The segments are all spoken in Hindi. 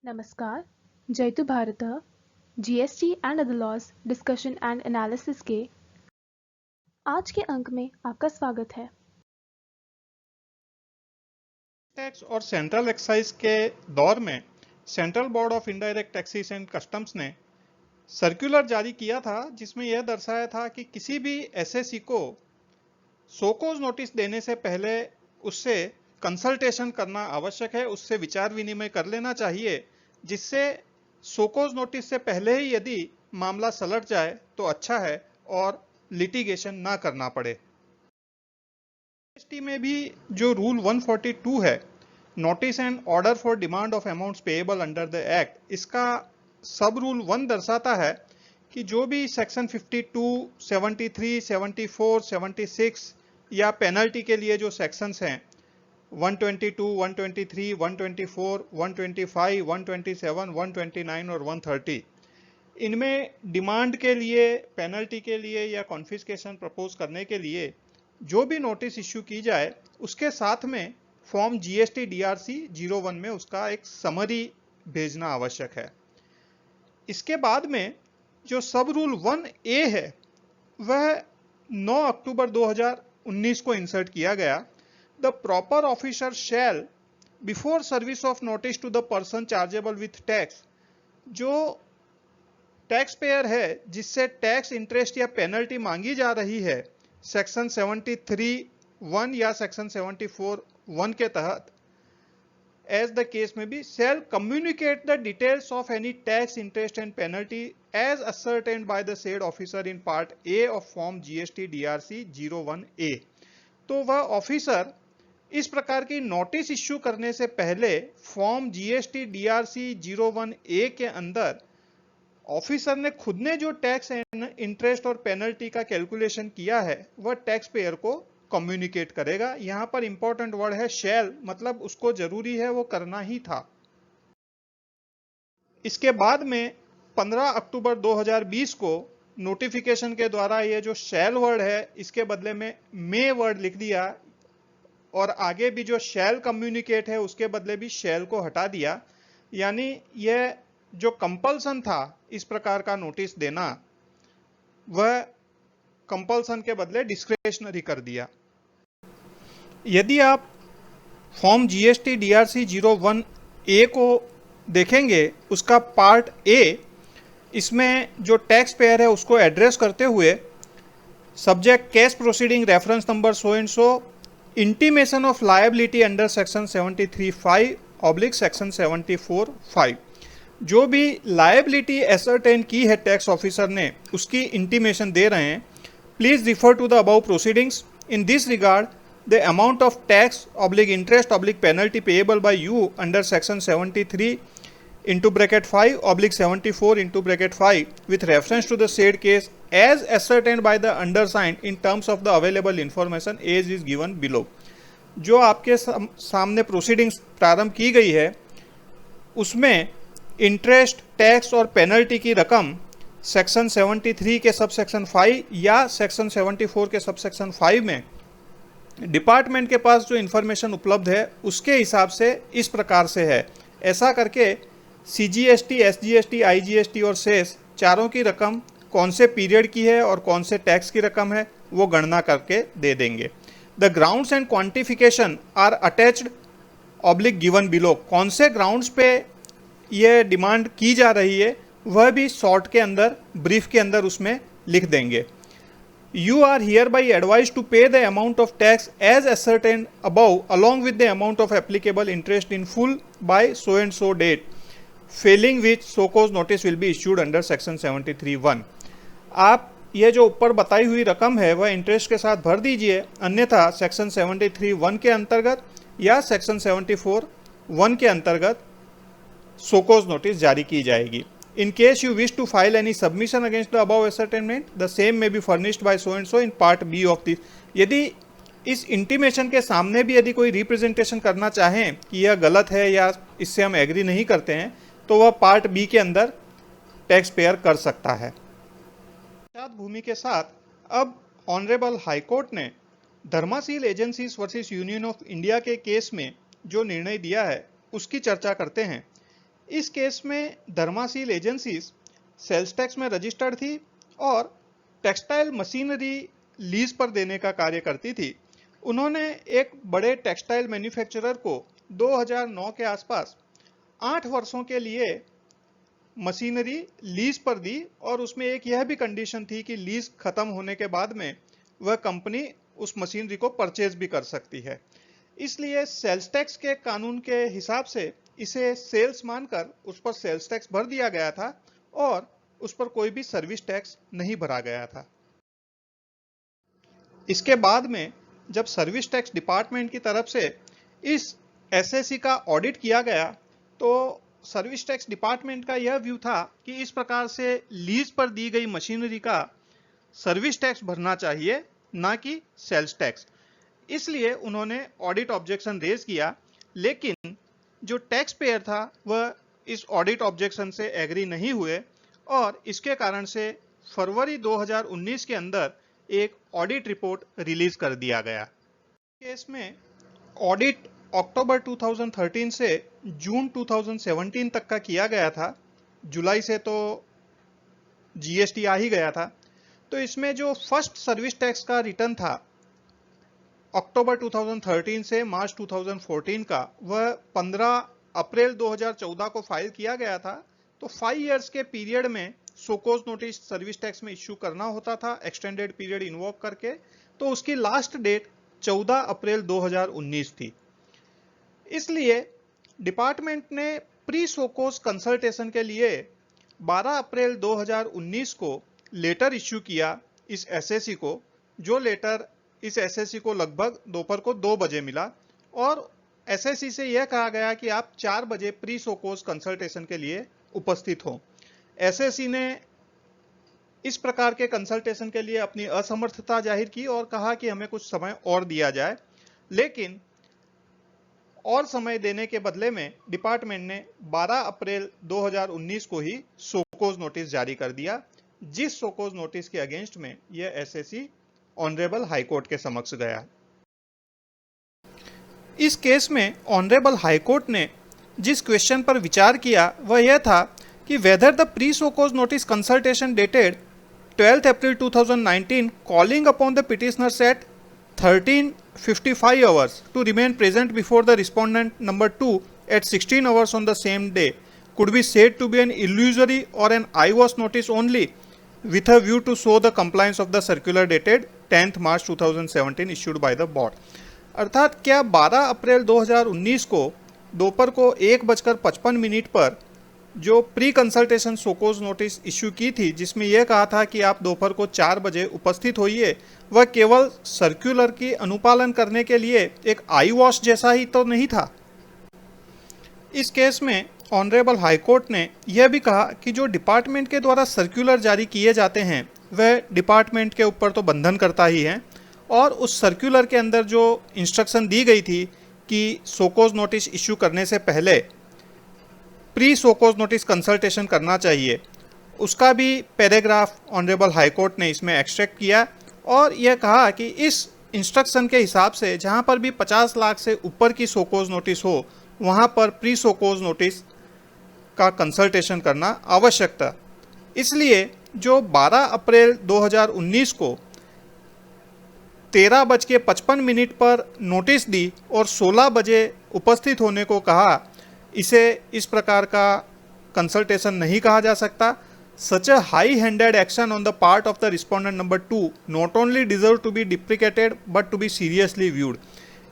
नमस्कार, जयतु भारतः GST and other laws discussion and analysis के आज के अंक में आपका स्वागत है। टैक्स और सेंट्रल एक्साइज के दौर में central board of indirect taxes and customs ने सर्कुलर जारी किया था जिसमें यह दर्शाया था कि किसी भी एसएससी को शोकॉज नोटिस देने से पहले उससे कंसल्टेशन करना आवश्यक है, उससे विचार विनिमय कर लेना चाहिए, जिससे शोकॉज नोटिस से पहले ही यदि मामला सलट जाए तो अच्छा है और लिटिगेशन ना करना पड़े। जीएसटी में भी जो रूल 142 है, notice and order for demand of amounts payable under the act, इसका सब रूल 1 दर्शाता है कि जो भी सेक्शन 52, 73, 74, 76 या पेनल्टी के लिए जो सेक्शंस हैं 122, 123, 124, 125, 127, 129 और 130, इनमें डिमांड के लिए, पेनल्टी के लिए या कॉन्फिस्केशन प्रपोज करने के लिए जो भी नोटिस इश्यू की जाए उसके साथ में फॉर्म जीएसटी डीआरसी 01 में उसका एक समरी भेजना आवश्यक है। इसके बाद में जो सब रूल 1A है वह 9 अक्टूबर 2019 को इंसर्ट किया गया। The proper officer shall before service of notice to the person chargeable with tax, जो टैक्स पेयर है जिससे टैक्स इंटरेस्ट या पेनल्टी मांगी जा रही है सेक्शन 73(1) या सेक्शन 74(1) के तहत, एज द केस में भी, shall communicate the details of any tax, interest and penalty as ascertained by the said officer in part A of form GST DRC 01A। तो वह ऑफिसर इस प्रकार की नोटिस इश्यू करने से पहले फॉर्म जीएसटी डीआरसी 01A के अंदर ऑफिसर ने खुद ने जो टैक्स एंड इंटरेस्ट और पेनल्टी का कैलकुलेशन किया है वह टैक्स पेयर को कम्युनिकेट करेगा। यहां पर इंपॉर्टेंट वर्ड है शैल, मतलब उसको जरूरी है, वो करना ही था। इसके बाद में 15 अक्टूबर 2020 को नोटिफिकेशन के द्वारा ये जो शैल वर्ड है इसके बदले में मे वर्ड लिख दिया और आगे भी जो शैल कम्युनिकेट है उसके बदले भी शैल को हटा दिया, यानी यह जो कंपल्सन था इस प्रकार का नोटिस देना वह कंपल्सन के बदले डिस्क्रेशनरी कर दिया। यदि आप फॉर्म जीएसटी डीआरसी 01A को देखेंगे, उसका पार्ट ए, इसमें जो टैक्स पेयर है उसको एड्रेस करते हुए subject case proceeding reference number so and so, intimation of liability under section 73(5) section 74(5), जो भी लायबिलिटी एसर्टेन की है टैक्स ऑफिसर ने उसकी इंटीमेशन दे रहे हैं। Please refer to the above proceedings. In this regard the amount of tax oblique interest oblique penalty payable by you under section 73 into bracket 5 oblique 74 into bracket 5 with reference to the said case as ascertained by the undersigned in terms of the available information as is given below। जो आपके सामने प्रोसीडिंग्स प्रारंभ की गई है उसमें इंटरेस्ट, टैक्स और पेनल्टी की रकम सेक्शन 73 के सब सेक्शन 5 या सेक्शन 74 के सब सेक्शन 5 में डिपार्टमेंट के पास जो इन्फॉर्मेशन उपलब्ध है उसके हिसाब से इस प्रकार से है। ऐसा करके सीजीएसटी, एसजीएसटी, आईजीएसटी और सेस चारों की रकम कौन से पीरियड की है और कौन से टैक्स की रकम है वो गणना करके दे देंगे। The grounds and quantification are attached oblique given below, कौन से ग्राउंड्स पे ये डिमांड की जा रही है वह भी शॉर्ट के अंदर, ब्रीफ के अंदर उसमें लिख देंगे। You are hereby advised to pay the amount of tax as ascertained above along with the amount of applicable interest in full by so and so date, failing which so cause notice will be issued under section 73(1)। आप ये जो ऊपर बताई हुई रकम है वह इंटरेस्ट के साथ भर दीजिए, अन्यथा सेक्शन 73(1) के अंतर्गत या सेक्शन 74(1) के अंतर्गत so cause नोटिस जारी की जाएगी। In case you wish to file any submission against the above ascertainment, the same may be furnished by so and so in part B of this। यदि इस इंटीमेशन के सामने भी यदि कोई रिप्रेजेंटेशन करना चाहें कि यह गलत है या इससे हम एग्री नहीं करते हैं तो वह पार्ट बी के अंदर टैक्स पेयर कर सकता है। भूमि के साथ अब ऑनरेबल हाईकोर्ट ने Dharmasheel agencies versus union of India के केस में जो निर्णय दिया है उसकी चर्चा करते हैं। इस केस में धर्माशील एजेंसीज सेल्स टैक्स में रजिस्टर्ड थी और टेक्सटाइल मशीनरी लीज पर देने का कार्य करती थी। उन्होंने एक बड़े टेक्सटाइल मैन्युफैक्चरर को 2009 के आसपास 8 वर्षों के लिए मशीनरी लीज पर दी और उसमें एक यह भी कंडीशन थी कि लीज खत्म होने के बाद में वह कंपनी उस मशीनरी को परचेज भी कर सकती है। इसलिए सेल्स टैक्स के कानून के हिसाब से इसे सेल्स मानकर उस पर सेल्स टैक्स भर दिया गया था और उस पर कोई भी सर्विस टैक्स नहीं भरा गया था। इसके बाद में जब सर्विस टैक्स डिपार्टमेंट की तरफ से इस एसएससी का ऑडिट किया गया तो सर्विस टैक्स डिपार्टमेंट का यह व्यू था कि इस प्रकार से लीज पर दी गई मशीनरी का सर्विस टैक्स भरना चाहिए, ना कि सेल्स टैक्स। इसलिए उन्होंने ऑडिट ऑब्जेक्शन रेज किया, लेकिन जो टैक्स पेयर था वह इस ऑडिट ऑब्जेक्शन से एग्री नहीं हुए और इसके कारण से फरवरी 2019 के अंदर एक ऑडिट रिपोर्ट रिलीज कर दिया गया। केस में ऑडिट अक्टूबर 2013 से जून 2017 तक का किया गया था। जुलाई से तो जीएसटी आ ही गया था। तो इसमें जो फर्स्ट सर्विस टैक्स का रिटर्न था अक्टूबर 2013 से मार्च 2014 का, वह 15 अप्रैल 2014 को फाइल किया गया था। तो 5 इयर्स के पीरियड में सोकोज नोटिस सर्विस टैक्स में इश्यू करना होता था एक्सटेंडेड पीरियड इन्वोक करके। तो उसकी लास्ट डेट 14 अप्रैल 2019 थी। इसलिए डिपार्टमेंट ने प्री सोकोज कंसल्टेशन के लिए 12 अप्रैल 2019 को लेटर इश्यू किया इस एसएससी को, जो लेटर इस एसएससी को लगभग दोपहर को 2 बजे मिला और एसएससी से यह कहा गया कि आप 4 बजे प्री सोकोज कंसल्टेशन के लिए उपस्थित हों। एसएससी ने इस प्रकार के कंसल्टेशन के लिए अपनी असमर्थता जाहिर की और कहा कि हमें कुछ समय और दिया जाए, लेकिन और समय देने के बदले में डिपार्टमेंट ने 12 अप्रैल 2019 को ही सोकोज नोटिस जारी कर दिया, जिस सोकोज नोटिस के अगेंस्ट में यह एसएससी ऑनरेबल हाईकोर्ट के समक्ष गया। इस केस में ऑनरेबल हाईकोर्ट ने जिस क्वेश्चन पर विचार किया वह यह था कि whether the pre show cause notice consultation dated 12th April 2019 calling upon the petitioners at 13:55 hours to remain present before the respondent number 2 at 16 hours on the same day could be said to be an illusory or an eyewash notice only with a view to show the compliance of the circular dated 10th March 2017 issued by the board। अर्थात क्या 12 अप्रैल 2019 को दोपहर को 1:55 पर जो प्री कंसल्टेशन सोकोज नोटिस इश्यू की थी, जिसमें यह कहा था कि आप दोपहर को 4 बजे उपस्थित होइए, वह केवल सर्कुलर की अनुपालन करने के लिए एक आई वॉश जैसा ही तो नहीं था। इस केस में ऑनरेबल हाईकोर्ट ने यह भी कहा कि जो डिपार्टमेंट के द्वारा सर्कुलर जारी किए जाते हैं वह डिपार्टमेंट के ऊपर तो बंधन करता ही है और उस सर्कुलर के अंदर जो इंस्ट्रक्शन दी गई थी कि सोकोज नोटिस इश्यू करने से पहले प्री सोकोज नोटिस कंसल्टेशन करना चाहिए, उसका भी पैराग्राफ ऑनरेबल हाईकोर्ट ने इसमें एक्सट्रैक्ट किया और यह कहा कि इस इंस्ट्रक्शन के हिसाब से जहां पर भी 50 लाख से ऊपर की सोकोज नोटिस हो वहां पर प्री सोकोज नोटिस का कंसल्टेशन करना आवश्यक था। इसलिए जो 12 अप्रैल 2019 को 13:55 पर नोटिस दी और 16 बजे उपस्थित होने को कहा, इसे इस प्रकार का कंसल्टेशन नहीं कहा जा सकता। Such a high handed action on the part of the respondent number 2 not only deserve to be deprecated but to be seriously viewed.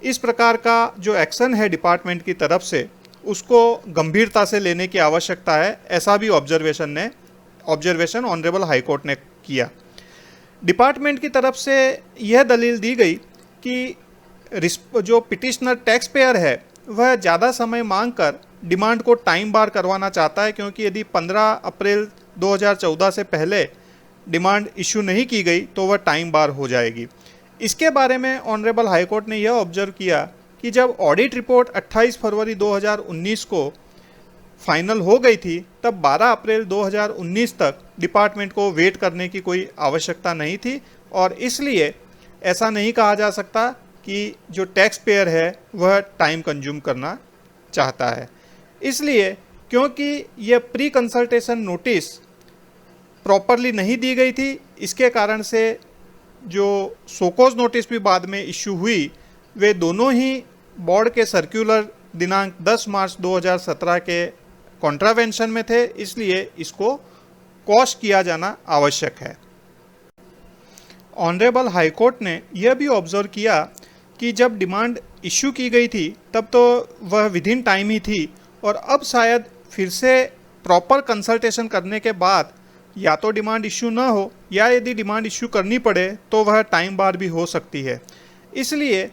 इस प्रकार का जो एक्शन है डिपार्टमेंट की तरफ से उसको गंभीरता से लेने की आवश्यकता है, ऐसा भी ऑब्जर्वेशन ऑनरेबल हाईकोर्ट ने किया। डिपार्टमेंट की तरफ से यह दलील दी गई कि जो पिटिशनर टैक्स पेयर है वह ज़्यादा समय मांगकर डिमांड को टाइम बार करवाना चाहता है, क्योंकि यदि 15 अप्रैल 2014 से पहले डिमांड इश्यू नहीं की गई तो वह टाइम बार हो जाएगी। इसके बारे में ऑनरेबल हाईकोर्ट ने यह ऑब्जर्व किया कि जब ऑडिट रिपोर्ट 28 फरवरी 2019 को फाइनल हो गई थी तब 12 अप्रैल 2019 तक डिपार्टमेंट को वेट करने की कोई आवश्यकता नहीं थी और इसलिए ऐसा नहीं कहा जा सकता कि जो टैक्स पेयर है वह टाइम कंज्यूम करना चाहता है। इसलिए क्योंकि यह प्री कंसल्टेशन नोटिस प्रॉपरली नहीं दी गई थी, इसके कारण से जो सोकोज नोटिस भी बाद में इश्यू हुई वे दोनों ही बोर्ड के सर्कुलर दिनांक 10 मार्च 2017 के कॉन्ट्रावेंशन में थे, इसलिए इसको क्वॉश किया जाना आवश्यक है। ऑनरेबल हाई कोर्ट ने यह भी ऑब्जर्व किया कि जब डिमांड इश्यू की गई थी तब तो वह विद इन टाइम ही थी, और अब शायद फिर से प्रॉपर कंसल्टेशन करने के बाद या तो डिमांड इश्यू ना हो, या यदि डिमांड इश्यू करनी पड़े तो वह टाइम बार भी हो सकती है। इसलिए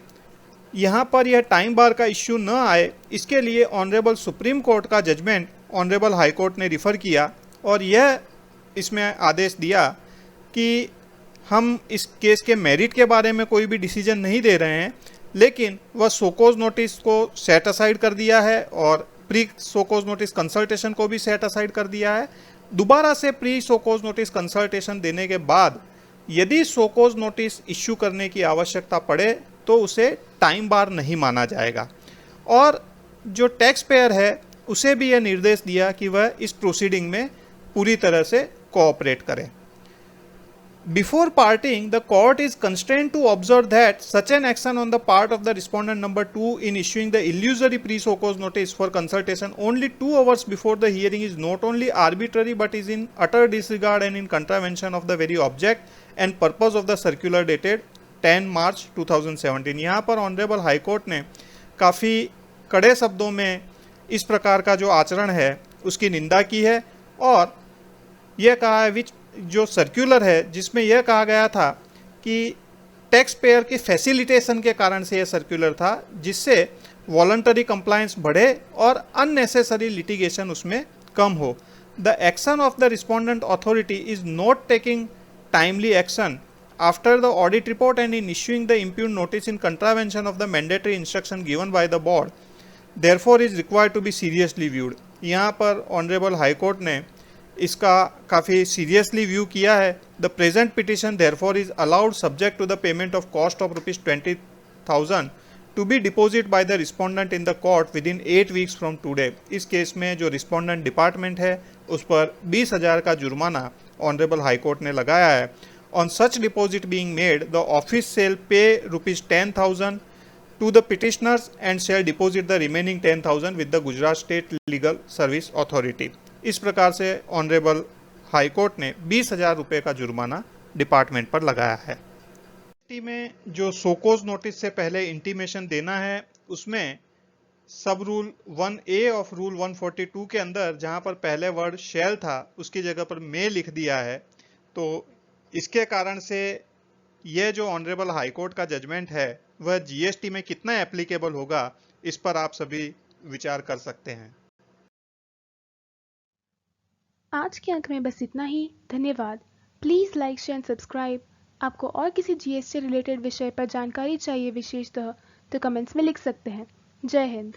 यहाँ पर यह टाइम बार का इश्यू न आए, इसके लिए ऑनरेबल सुप्रीम कोर्ट का जजमेंट ऑनरेबल हाई कोर्ट ने रिफ़र किया और यह इसमें आदेश दिया कि हम इस केस के मेरिट के बारे में कोई भी डिसीजन नहीं दे रहे हैं, लेकिन वह सोकोज नोटिस को सेट असाइड कर दिया है और प्री सोकोज नोटिस कंसल्टेशन को भी सेट असाइड कर दिया है। दोबारा से प्री सोकोज नोटिस कंसल्टेशन देने के बाद यदि सोकोज नोटिस इश्यू करने की आवश्यकता पड़े तो उसे टाइम बार नहीं माना जाएगा, और जो टैक्स पेयर है उसे भी यह निर्देश दिया कि वह इस प्रोसीडिंग में पूरी तरह से कोऑपरेट करे। Before parting, the court is constrained to observe that such an action on the part of the respondent number 2 in issuing the illusory pre-SOCOS notice for consultation only 2 hours before the hearing is not only arbitrary but is in utter disregard and in contravention of the very object and purpose of the circular dated 10 March 2017। यहाँ पर ऑनरेबल हाई कोर्ट ने काफ़ी कड़े शब्दों में इस प्रकार का जो आचरण है उसकी निंदा की है, और यह कहा है जो सर्कुलर है जिसमें यह कहा गया था कि टैक्स पेयर की फैसिलिटेशन के कारण से यह सर्कुलर था, जिससे वॉलंटरी कंप्लायंस बढ़े और अननेसेसरी लिटिगेशन उसमें कम हो। The action of the respondent authority is not taking timely action after the audit report and in issuing the impugned notice in contravention of the mandatory instruction given by the board therefore is required to be seriously viewed. यहाँ पर ऑनरेबल हाई कोर्ट ने इसका काफ़ी सीरियसली व्यू किया है। The present petition therefore is allowed subject to the payment of cost of ₹20,000 to be deposit by the respondent in the court within 8 weeks from today. इस केस में जो रिस्पोंडेंट डिपार्टमेंट है उस पर 20,000 का जुर्माना ऑनरेबल हाई कोर्ट ने लगाया है। On such deposit being made the office shall pay ₹10,000 to the petitioners and shall deposit the remaining 10,000 with the Gujarat State Legal Service Authority। इस प्रकार से ऑनरेबल हाई कोर्ट ने 20,000 रुपये का जुर्माना डिपार्टमेंट पर लगाया है। में जो सोकोज नोटिस से पहले इंटीमेशन देना है उसमें सब रूल 1A ऑफ रूल 142 के अंदर जहां पर पहले वर्ड शैल था उसकी जगह पर मे लिख दिया है, तो इसके कारण से यह जो ऑनरेबल हाई कोर्ट का जजमेंट है वह जीएसटी में कितना एप्लीकेबल होगा इस पर आप सभी विचार कर सकते हैं। आज के अंक में बस इतना ही। धन्यवाद। Please like, share and subscribe. आपको और किसी जीएसटी रिलेटेड विषय पर जानकारी चाहिए विशेषतः तो कमेंट्स में लिख सकते हैं। जय हिंद।